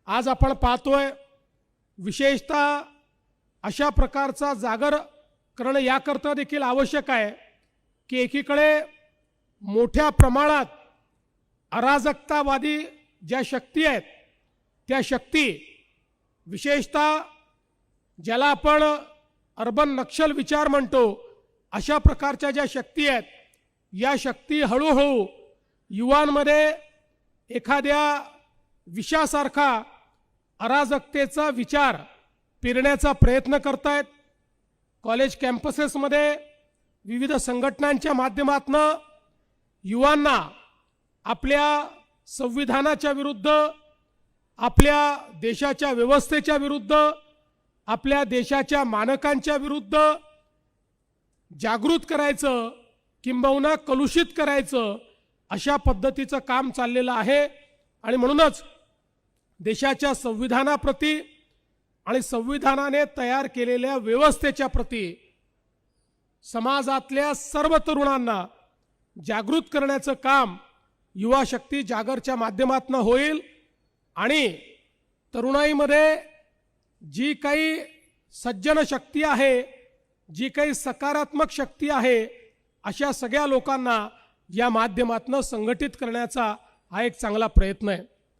आज आपण पाहतोय विशेषतः अशा प्रकारचा जागर करणं याकरता देखील आवश्यक आहे की एकीकडे मोठ्या प्रमाणात अराजकतावादी ज्या शक्ती आहेत त्या शक्ती विशेषतः ज्याला आपण अर्बन नक्षल विचार म्हणतो अशा प्रकारच्या ज्या शक्ती आहेत या शक्ती हळूहळू युवांमध्ये एखाद्या विषासारखा अराजकतेचा विचार पेरण्याचा प्रयत्न करतायत। कॉलेज कॅम्पसेसमध्ये विविध संघटनांच्या माध्यमातून युवांना आपल्या संविधानाच्या विरुद्ध, आपल्या देशाच्या व्यवस्थेच्या विरुद्ध, आपल्या देशाच्या मानकांच्या विरुद्ध जागृत करायचं किंबहुना कलुषित करायचं अशा पद्धतीचं काम चाललेलं आहे। आणि म्हणूनच देशाच्या संविधानाप्रती आणि संविधानाने तयार केलेल्या व्यवस्थेच्या प्रती समाजातल्या सर्व तरुणांना जागृत करण्याचं काम युवा शक्ती जागरच्या माध्यमातून होईल। आणि तरुणाईमध्ये जी काही सज्जन शक्ती आहे, जी काही सकारात्मक शक्ती आहे, अशा सगळ्या लोकांना या माध्यमातून संघटित करण्याचा हा एक चांगला प्रयत्न आहे।